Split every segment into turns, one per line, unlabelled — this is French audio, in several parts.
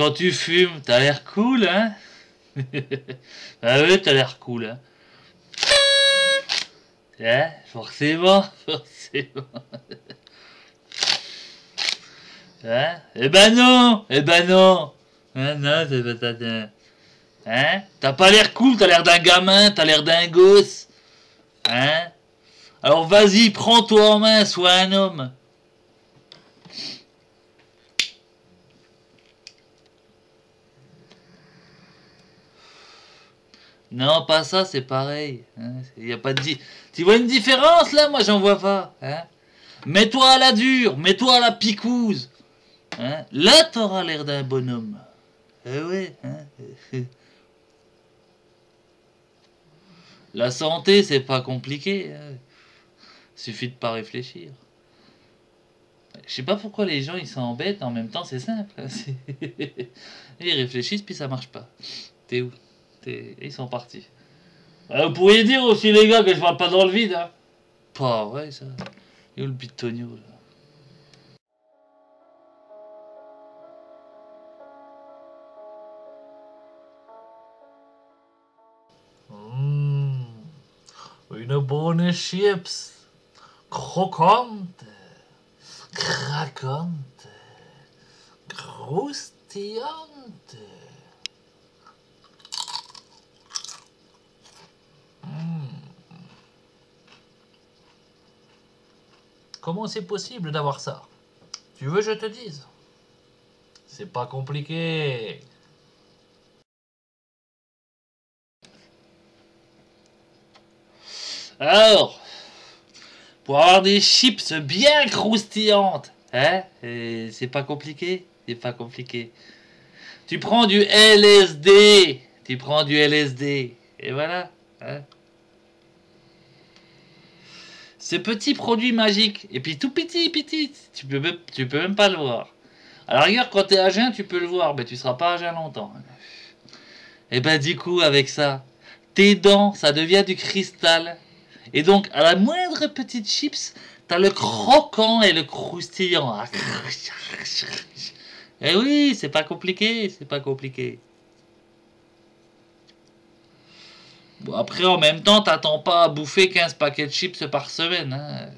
quand tu fumes, t'as l'air cool, hein? Ah ouais, t'as l'air cool, hein? Hein? Forcément, forcément. Hein? Eh ben non! Eh ben non! Hein, non, c'est pas ça. Hein? T'as pas l'air cool, t'as l'air d'un gamin, t'as l'air d'un gosse. Hein? Alors vas-y, prends-toi en main, sois un homme. Non, pas ça, c'est pareil. Hein? Y a pas de Tu vois une différence là? Moi, j'en vois pas. Hein? Mets-toi à la dure, mets-toi à la picouse. Hein? Là, t'auras l'air d'un bonhomme. Eh ouais. Hein? La santé, c'est pas compliqué. Hein? Suffit de pas réfléchir. Je sais pas pourquoi les gens ils s'embêtent, en même temps c'est simple. Ils réfléchissent puis ça marche pas. T'es où? Ils sont partis. Vous pourriez dire aussi les gars que je parle pas dans le vide. Hein. Pas vrai ça. Et où le bitonio là? Mmh, une bonne chips. Croquante. Craquante. Croustillante. Comment c'est possible d'avoir ça? Tu veux que je te dise? C'est pas compliqué. Alors, pour avoir des chips bien croustillantes, hein? C'est pas compliqué. C'est pas compliqué. Tu prends du LSD. Tu prends du LSD. Et voilà. Hein? Ce petit produit magique. Et puis tout petit, petit. Tu peux même pas le voir. À la rigueur, quand t'es à jeun, tu peux le voir, mais tu seras pas à jeun longtemps. Et ben du coup, avec ça, tes dents, ça devient du cristal. Et donc, à la moindre petite chips, t'as le croquant et le croustillant. Eh oui, c'est pas compliqué, c'est pas compliqué. Bon, après, en même temps, t'attends pas à bouffer 15 paquets de chips par semaine. Hein.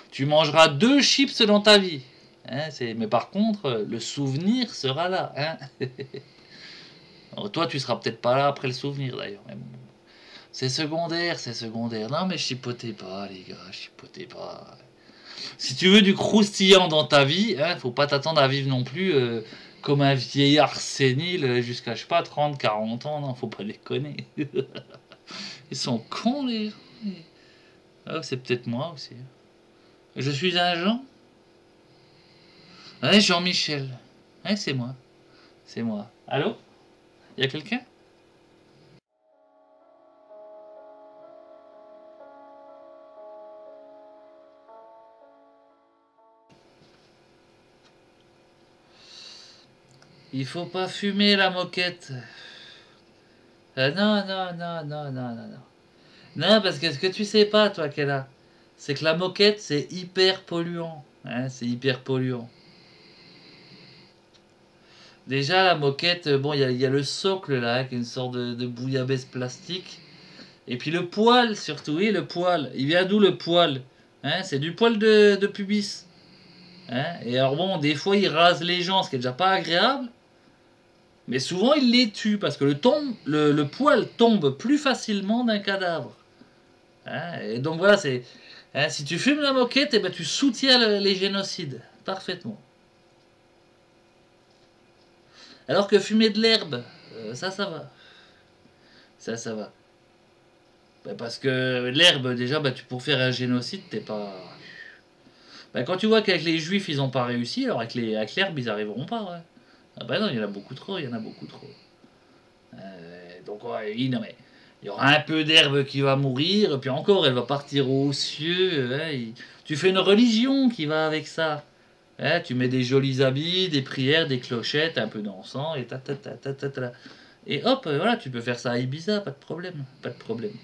Tu mangeras 2 chips dans ta vie. Hein, mais par contre, le souvenir sera là. Hein. Alors, toi, tu seras peut-être pas là après le souvenir d'ailleurs. Mais bon. C'est secondaire, c'est secondaire. Non, mais chipotez pas, les gars, chipotez pas. Si tu veux du croustillant dans ta vie, hein, faut pas t'attendre à vivre non plus comme un vieillard sénile jusqu'à, je sais pas, 30, 40 ans. Non, faut pas déconner. Ils sont cons, les gens. Ah, c'est peut-être moi aussi. Je suis un Jean. Ouais, Jean-Michel. Ouais, c'est moi. C'est moi. Allô? Y a quelqu'un? Il faut pas fumer la moquette. Non, non, non, non, non, non, non. Non, parce que ce que tu sais pas, toi, qu'elle a, c'est que la moquette, c'est hyper polluant. Hein, c'est hyper polluant. Déjà, la moquette, bon, il y a le socle là, qui est une sorte de bouillabaisse plastique. Et puis le poil, surtout, oui, le poil. Il vient d'où le poil? Hein, c'est du poil de pubis. Hein, et alors, bon, des fois, il rase les gens, ce qui est déjà pas agréable. Mais souvent, il les tue parce que le poil tombe plus facilement d'un cadavre. Hein, et donc voilà, hein, si tu fumes la moquette, eh ben, tu soutiens les génocides. Parfaitement. Alors que fumer de l'herbe, ça va. Ça va. Ben, parce que l'herbe, déjà, ben, pour faire un génocide, t'es pas. Ben, quand tu vois qu'avec les juifs, ils ont pas réussi, alors avec l'herbe, ils arriveront pas. Ouais. Ah ben non, il y en a beaucoup trop, il y en a beaucoup trop. Donc, ouais, oui, non, mais il y aura un peu d'herbe qui va mourir, puis encore, elle va partir aux cieux. Hein, tu fais une religion qui va avec ça. Hein, tu mets des jolis habits, des prières, des clochettes, un peu d'encens, et ta ta ta ta ta ta. Et hop, voilà, tu peux faire ça à Ibiza, pas de problème, pas de problème.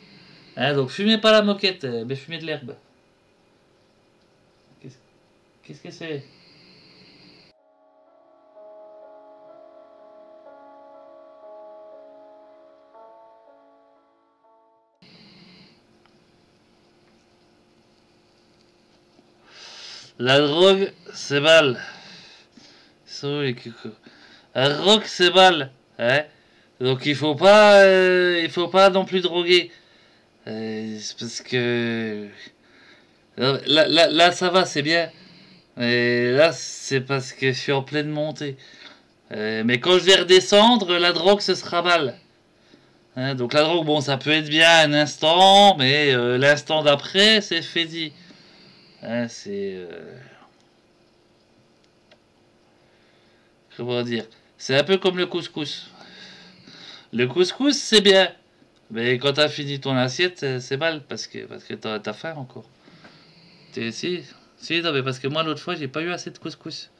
Hein, donc fumez pas la moquette, mais fumez de l'herbe. Qu'est-ce qu'est-ce que c'est? La drogue, c'est mal. So, les cucus. La drogue, c'est mal. Hein? Donc il faut pas non plus droguer. C'est parce que là, ça va, c'est bien. Et là, c'est parce que je suis en pleine montée. Mais quand je vais redescendre, la drogue, ce sera mal. Hein, donc la drogue, bon, ça peut être bien un instant, mais l'instant d'après, c'est fait dit. Hein, comment dire? C'est un peu comme le couscous. Le couscous, c'est bien. Mais quand t'as fini ton assiette, c'est mal parce que t'as faim encore. Si, si, non, mais parce que moi l'autre fois j'ai pas eu assez de couscous.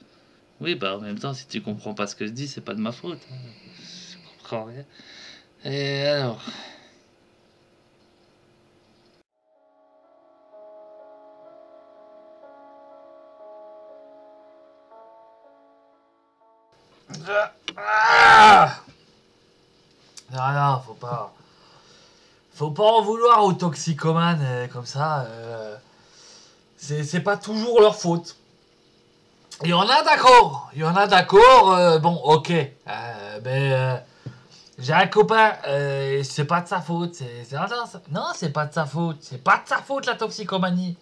Oui, bah en même temps, si tu comprends pas ce que je dis, c'est pas de ma faute. Hein. Je comprends rien. Et alors. Ah non, non, faut pas en vouloir aux toxicomanes comme ça. C'est pas toujours leur faute. Il y en a d'accord, bon, ok. J'ai un copain, c'est pas de sa faute. Non, c'est pas de sa faute. C'est pas de sa faute la toxicomanie.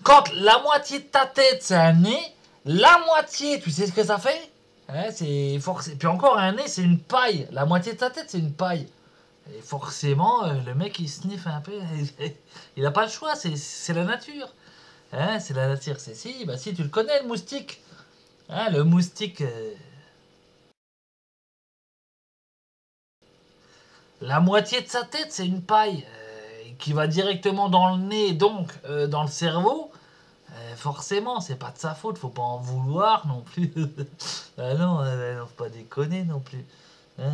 Quand la moitié de ta tête c'est un nez, la moitié, tu sais ce que ça fait? Hein, c'est forcé. Puis encore un nez, c'est une paille. La moitié de ta tête, c'est une paille. Et forcément, le mec il sniffe un peu. Il a pas le choix, c'est la nature. Hein, c'est la nature. C'est si, bah si tu le connais le moustique. Hein, le moustique. La moitié de sa tête, c'est une paille qui va directement dans le nez, donc dans le cerveau. Forcément, c'est pas de sa faute, faut pas en vouloir non plus. Ah non, faut pas déconner non plus. Hein.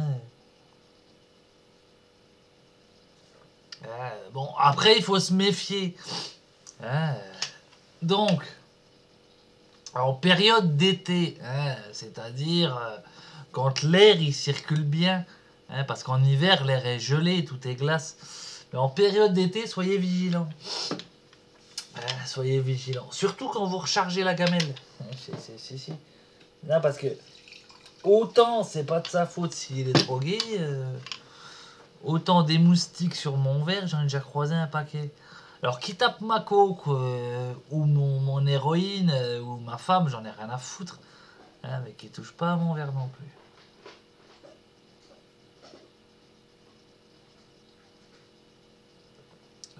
Bon, après, il faut se méfier. Hein. Donc, en période d'été, hein, c'est-à-dire quand l'air il circule bien, hein, parce qu'en hiver, l'air est gelé, tout est glace. Mais en période d'été, soyez vigilants. Soyez vigilants. Surtout quand vous rechargez la gamelle. Si. Non, parce que autant c'est pas de sa faute s'il est drogué, autant des moustiques sur mon verre, j'en ai déjà croisé un paquet. Alors qui tape ma coke ou mon héroïne ou ma femme, j'en ai rien à foutre. Hein, mais qui touche pas à mon verre non plus.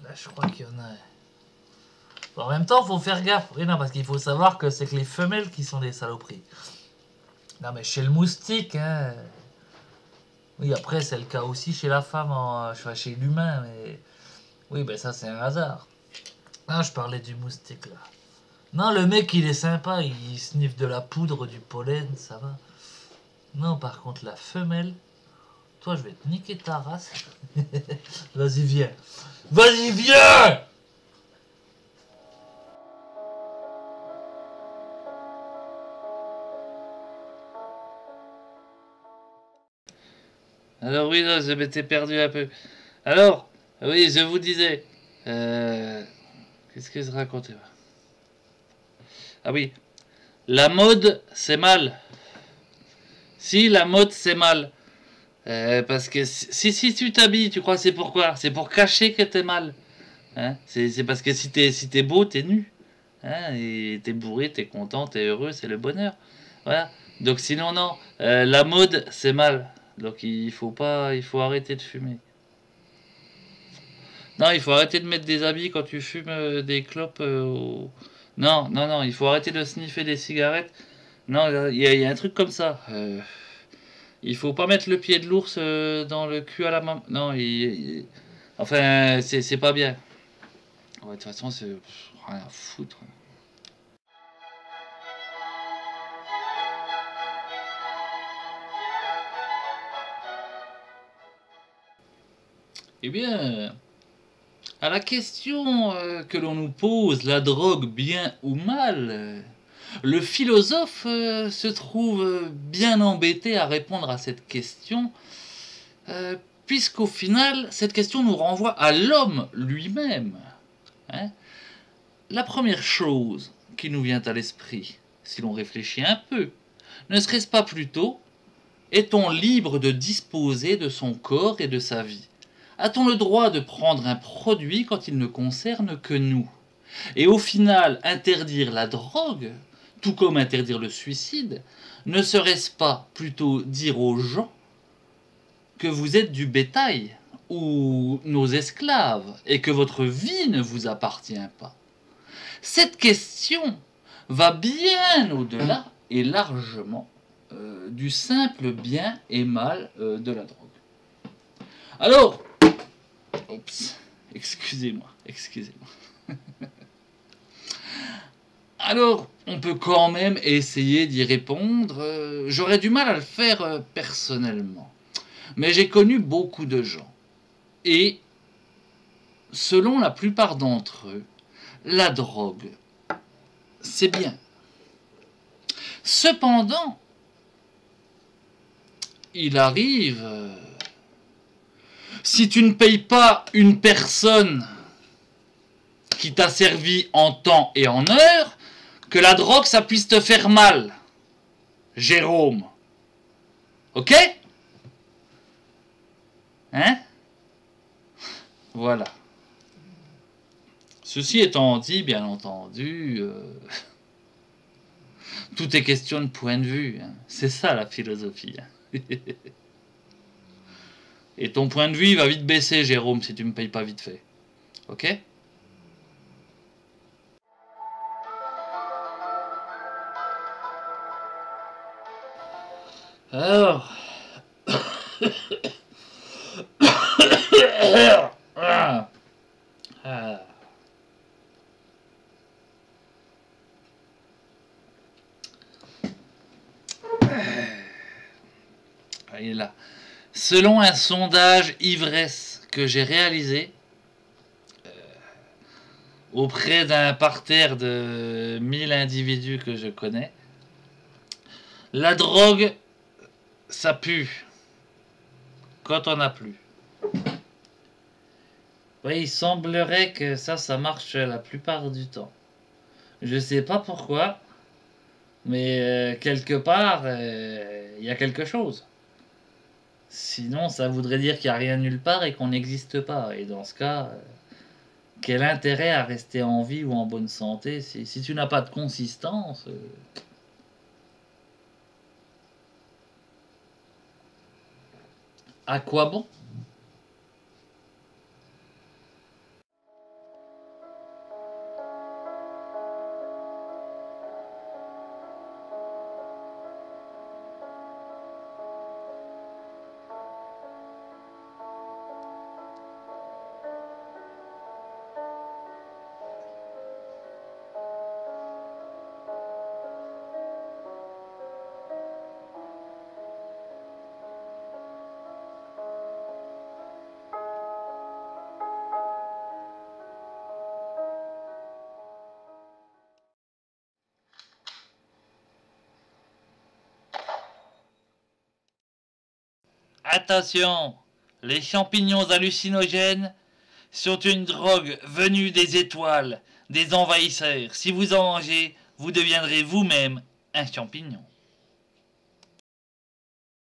Là je crois qu'il y en a un. En même temps, faut faire gaffe. Oui, non, parce qu'il faut savoir que c'est que les femelles qui sont des saloperies. Non, mais chez le moustique, hein. Oui, après, c'est le cas aussi chez la femme, enfin, chez l'humain, mais. Oui, ben ça, c'est un hasard. Non, je parlais du moustique, là. Non, le mec, il est sympa, il sniffe de la poudre, du pollen, ça va. Non, par contre, la femelle. Toi, je vais te niquer ta race. Vas-y, viens. Vas-y, viens! Alors oui, là, je m'étais perdu un peu. Alors, oui, je vous disais. Qu'est-ce que je racontais? Ah oui, la mode, c'est mal. Si, la mode, c'est mal. Parce que si tu t'habilles, tu crois que c'est pourquoi? C'est pour cacher que t'es mal. Hein, c'est parce que si t'es beau, t'es nu. Hein, et t'es bourré, t'es content, t'es heureux, c'est le bonheur. Voilà. Donc sinon, non. La mode, c'est mal. Donc il faut pas, il faut arrêter de fumer. Non, il faut arrêter de mettre des habits quand tu fumes des clopes. Non, non, non, il faut arrêter de sniffer des cigarettes. Non, il y a un truc comme ça. Il faut pas mettre le pied de l'ours dans le cul à la main. Non, enfin, c'est pas bien. Ouais, de toute façon, c'est rien à foutre. Eh bien, à la question que l'on nous pose, la drogue bien ou mal, le philosophe se trouve bien embêté à répondre à cette question, puisqu'au final, cette question nous renvoie à l'homme lui-même. Hein. La première chose qui nous vient à l'esprit, si l'on réfléchit un peu. Ne serait-ce pas plutôt, est-on libre de disposer de son corps et de sa vie? A-t-on le droit de prendre un produit quand il ne concerne que nous? Et au final, interdire la drogue, tout comme interdire le suicide, ne serait-ce pas plutôt dire aux gens que vous êtes du bétail ou nos esclaves et que votre vie ne vous appartient pas? Cette question va bien au-delà et largement du simple bien et mal de la drogue. Alors, excusez-moi. Alors, on peut quand même essayer d'y répondre. J'aurais du mal à le faire personnellement. Mais j'ai connu beaucoup de gens. Et, selon la plupart d'entre eux, la drogue, c'est bien. Cependant, il arrive, si tu ne payes pas une personne qui t'a servi en temps et en heure, que la drogue, ça puisse te faire mal. Jérôme. Ok? Hein? Voilà. Ceci étant dit, bien entendu, tout est question de point de vue. Hein. C'est ça la philosophie. Hein. Et ton point de vue va vite baisser, Jérôme, si tu me payes pas vite fait. Ok? Alors... Il est là. Selon un sondage ivresse que j'ai réalisé auprès d'un parterre de 1000 individus que je connais, la drogue, ça pue quand on n'a plus. Oui, il semblerait que ça marche la plupart du temps. Je sais pas pourquoi, mais quelque part, il y a quelque chose. Sinon, ça voudrait dire qu'il n'y a rien nulle part et qu'on n'existe pas. Et dans ce cas, quel intérêt à rester en vie ou en bonne santé si tu n'as pas de consistance à quoi bon? Attention, les champignons hallucinogènes sont une drogue venue des étoiles, des envahisseurs. Si vous en mangez, vous deviendrez vous-même un champignon.